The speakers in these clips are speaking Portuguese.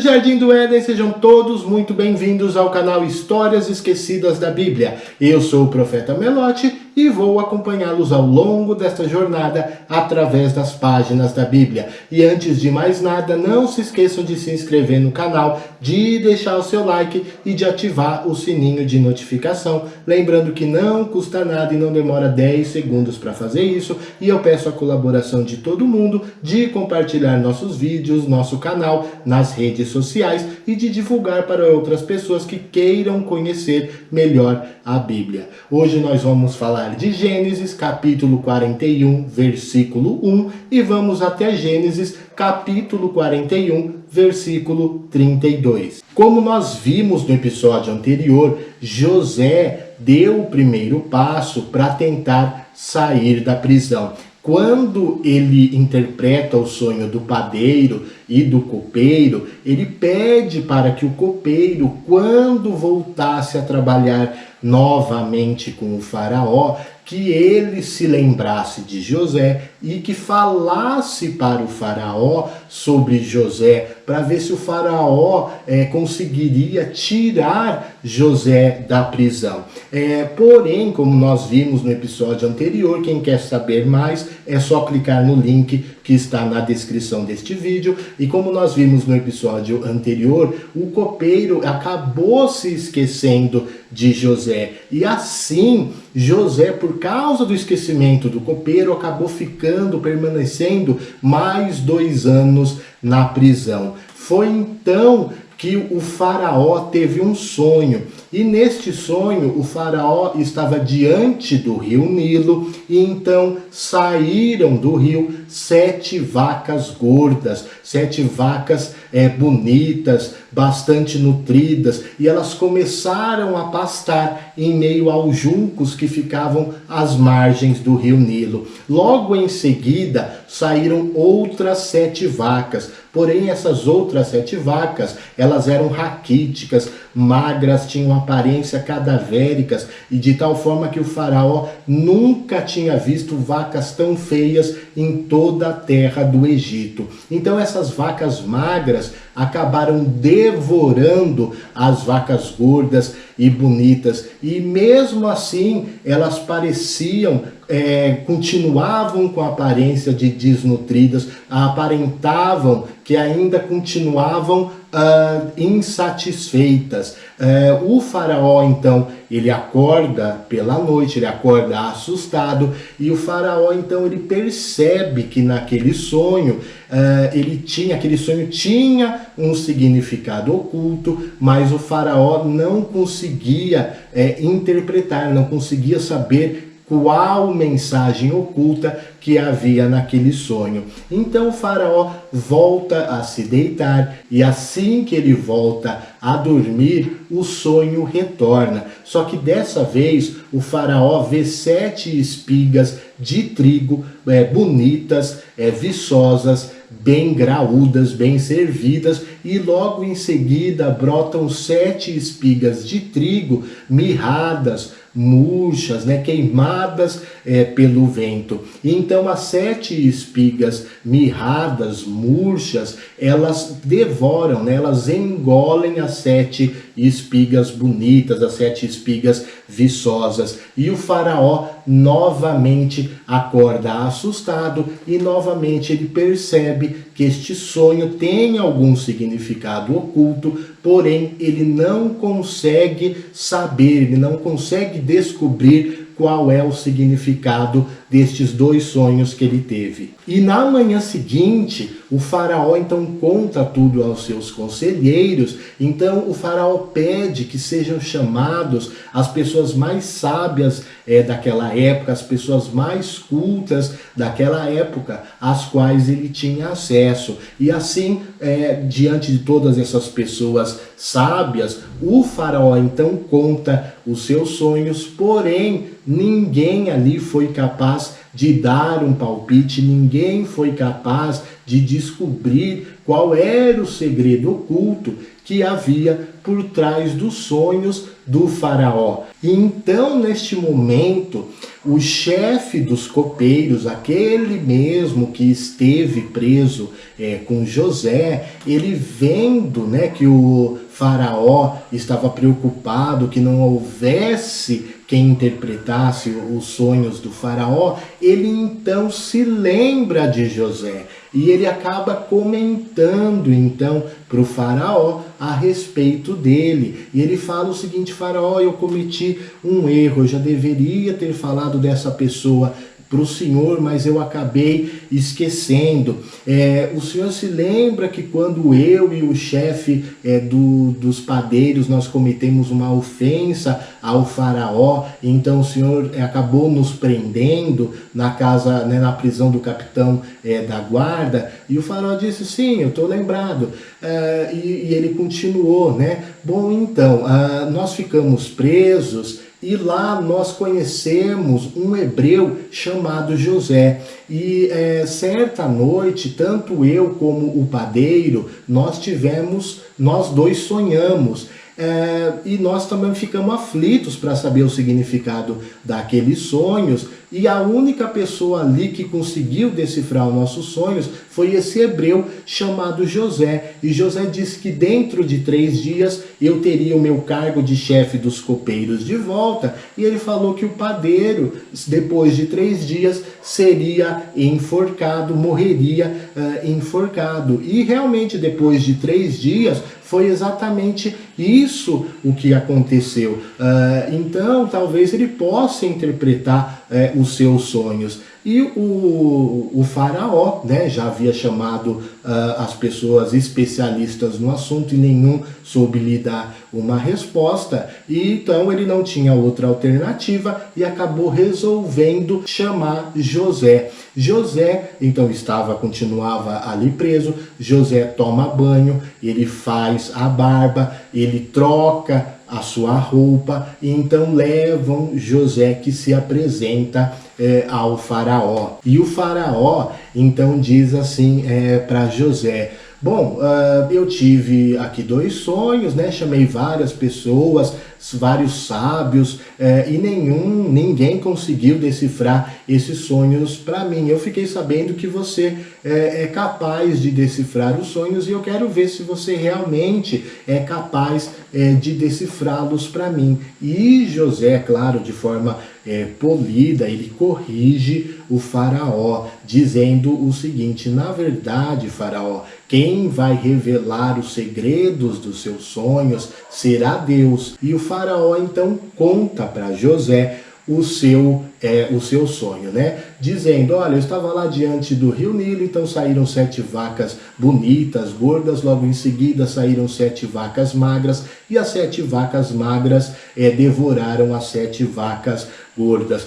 Jardim do Éden, sejam todos muito bem-vindos ao canal Histórias Esquecidas da Bíblia. Eu sou o Profeta Melotti e vou acompanhá-los ao longo desta jornada através das páginas da Bíblia. E antes de mais nada, não se esqueçam de se inscrever no canal, de deixar o seu like e de ativar o sininho de notificação. Lembrando que não custa nada e não demora 10 segundos para fazer isso. E eu peço a colaboração de todo mundo de compartilhar nossos vídeos, nosso canal nas redes sociais e de divulgar para outras pessoas que queiram conhecer melhor a Bíblia. Hoje nós vamos falar de Gênesis, capítulo 41, versículo 1, e vamos até Gênesis, capítulo 41, versículo 32. Como nós vimos no episódio anterior, José deu o primeiro passo para tentar sair da prisão. Quando ele interpreta o sonho do padeiro e do copeiro, ele pede para que o copeiro, quando voltasse a trabalhar novamente com o faraó, que ele se lembrasse de José e que falasse para o faraó sobre José, para ver se o faraó conseguiria tirar José da prisão. Porém, como nós vimos no episódio anterior, quem quer saber mais é só clicar no link que está na descrição deste vídeo. E como nós vimos no episódio anterior, o copeiro acabou se esquecendo de José. E assim, José, por causa do esquecimento do copeiro, acabou permanecendo mais 2 anos na prisão. Foi então que o faraó teve um sonho. E neste sonho, o faraó estava diante do rio Nilo, e então saíram do rio 7 vacas gordas, 7 vacas bonitas, bastante nutridas, e elas começaram a pastar em meio aos juncos que ficavam às margens do rio Nilo. Logo em seguida, saíram outras 7 vacas, porém essas outras 7 vacas, elas eram raquíticas, magras, tinham aparência cadavéricas, e de tal forma que o faraó nunca tinha visto vacas tão feias em toda a terra do Egito. Então essas vacas magras acabaram devorando as vacas gordas e bonitas, e mesmo assim elas pareciam, continuavam com a aparência de desnutridas, aparentavam que ainda continuavam insatisfeitas. O faraó então, ele acorda pela noite, ele acorda assustado, e o faraó então ele percebe que naquele sonho, aquele sonho tinha um significado oculto, mas o faraó não conseguia interpretar, não conseguia saber qual mensagem oculta que havia naquele sonho. Então o faraó volta a se deitar, e assim que ele volta a dormir, o sonho retorna. Só que dessa vez o faraó vê 7 espigas de trigo bonitas, viçosas, bem graúdas, bem servidas, e logo em seguida brotam 7 espigas de trigo mirradas, murchas, queimadas pelo vento. Então as 7 espigas mirradas, murchas, elas devoram, elas engolem as 7 espigas bonitas, as 7 espigas viçosas. E o faraó novamente acorda assustado, e novamente ele percebe que este sonho tem algum significado oculto, porém ele não consegue saber, ele não consegue descobrir qual é o significado destes 2 sonhos que ele teve. E na manhã seguinte, o faraó então conta tudo aos seus conselheiros. Então o faraó pede que sejam chamados as pessoas mais sábias daquela época, as pessoas mais cultas daquela época, às quais ele tinha acesso. E assim, diante de todas essas pessoas sábias, o faraó então conta os seus sonhos, porém ninguém ali foi capaz de dar um palpite, ninguém foi capaz de descobrir qual era o segredo oculto que havia por trás dos sonhos do faraó. E então, neste momento, o chefe dos copeiros, aquele mesmo que esteve preso com José, ele vendo, né, que o faraó estava preocupado que não houvesse quem interpretasse os sonhos do faraó, ele então se lembra de José e ele acaba comentando então para o faraó a respeito dele. E ele fala o seguinte: faraó, eu cometi um erro, eu já deveria ter falado dessa pessoa para o senhor, mas eu acabei esquecendo. O senhor se lembra que quando eu e o chefe dos padeiros nós cometemos uma ofensa ao faraó, então o senhor acabou nos prendendo na casa, né, na prisão do capitão da guarda? E o faraó disse: sim, eu estou lembrado. E ele continuou, né? Bom, então, nós ficamos presos e lá nós conhecemos um hebreu chamado José. E certa noite, tanto eu como o padeiro, nós dois sonhamos. E nós também ficamos aflitos para saber o significado daqueles sonhos, e a única pessoa ali que conseguiu decifrar os nossos sonhos foi esse hebreu chamado José. E José disse que dentro de 3 dias eu teria o meu cargo de chefe dos copeiros de volta, e ele falou que o padeiro, depois de 3 dias, seria enforcado, morreria enforcado. E realmente depois de 3 dias foi exatamente isso o que aconteceu. Então talvez ele possa interpretar os seus sonhos. E o faraó, né, já havia chamado as pessoas especialistas no assunto e nenhum soube lhe dar uma resposta. E então ele não tinha outra alternativa e acabou resolvendo chamar José. José, então, continuava ali preso. José toma banho, ele faz a barba, ele troca a sua roupa, e então levam José, que se apresenta ao faraó. E o faraó então diz assim para José: bom, eu tive aqui 2 sonhos, né? Chamei várias pessoas, vários sábios, e ninguém conseguiu decifrar esses sonhos para mim. Eu fiquei sabendo que você é capaz de decifrar os sonhos, e eu quero ver se você realmente é capaz de decifrá-los para mim. E José, claro, de forma polida, ele corrige o faraó, dizendo o seguinte: na verdade, faraó, quem vai revelar os segredos dos seus sonhos será Deus. E o faraó então conta para José o seu sonho, né? Dizendo: olha, eu estava lá diante do rio Nilo, então saíram 7 vacas bonitas, gordas, logo em seguida saíram 7 vacas magras, e as 7 vacas magras devoraram as 7 vacas gordas.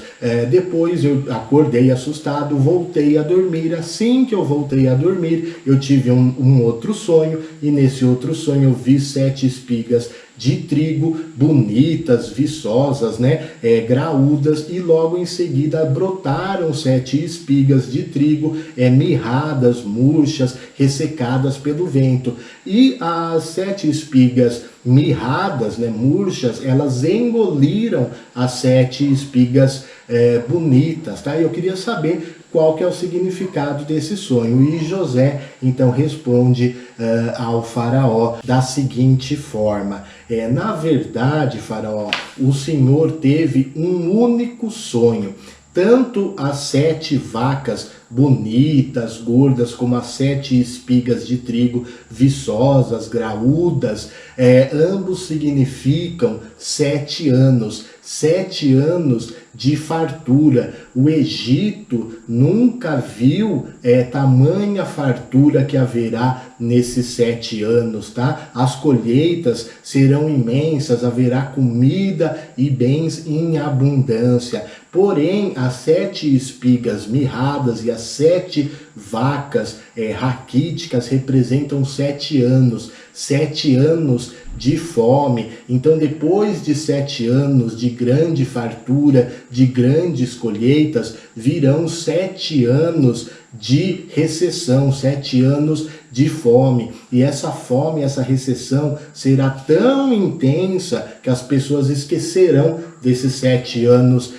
Depois eu acordei assustado, voltei a dormir. Assim que eu voltei a dormir, eu tive um outro sonho, e nesse outro sonho eu vi 7 espigas de trigo, bonitas, viçosas, né, graúdas, e logo em seguida brotaram 7 espigas de trigo, mirradas, murchas, ressecadas pelo vento. E as 7 espigas mirradas, né, murchas, elas engoliram as 7 espigas bonitas, tá? Eu queria saber qual que é o significado desse sonho. E José então responde ao faraó da seguinte forma: na verdade, faraó, o senhor teve um único sonho. Tanto as 7 vacas bonitas, gordas, como as 7 espigas de trigo viçosas, graúdas, ambos significam 7 anos. 7 anos de fartura. O Egito nunca viu tamanha fartura que haverá nesses 7 anos, tá? As colheitas serão imensas, haverá comida e bens em abundância. Porém, as 7 espigas mirradas e as 7 vacas raquíticas representam 7 anos. 7 anos de fome. Então, depois de 7 anos de grande fartura, de grandes colheitas, virão 7 anos de recessão, 7 anos de fome. E essa fome, essa recessão será tão intensa que as pessoas esquecerão desses 7 anos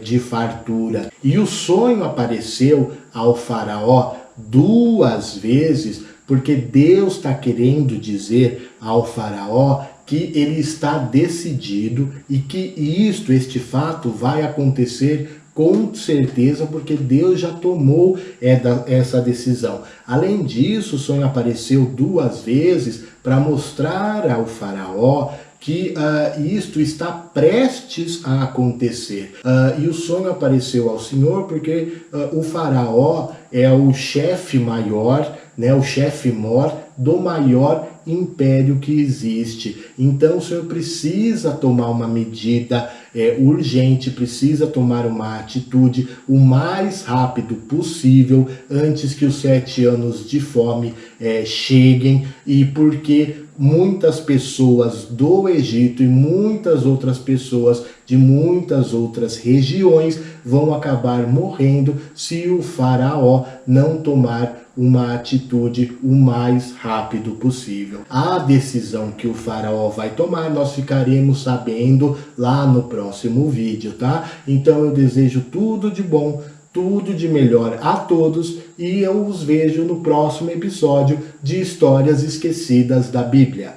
de fartura. E o sonho apareceu ao faraó 2 vezes, porque Deus está querendo dizer ao faraó que ele está decidido e que este fato vai acontecer com certeza, porque Deus já tomou essa decisão. Além disso, o sonho apareceu 2 vezes para mostrar ao faraó que isto está prestes a acontecer. E o sonho apareceu ao Senhor porque o faraó é o chefe maior, né, o chefe-mor do maior império que existe. Então o Senhor precisa tomar uma medida urgente, precisa tomar uma atitude o mais rápido possível antes que os 7 anos de fome cheguem, e porque muitas pessoas do Egito e muitas outras pessoas de muitas outras regiões vão acabar morrendo se o faraó não tomar uma atitude o mais rápido possível. A decisão que o faraó vai tomar, nós ficaremos sabendo lá no próximo vídeo, tá? Então eu desejo tudo de bom, tudo de melhor a todos, e eu os vejo no próximo episódio de Histórias Esquecidas da Bíblia.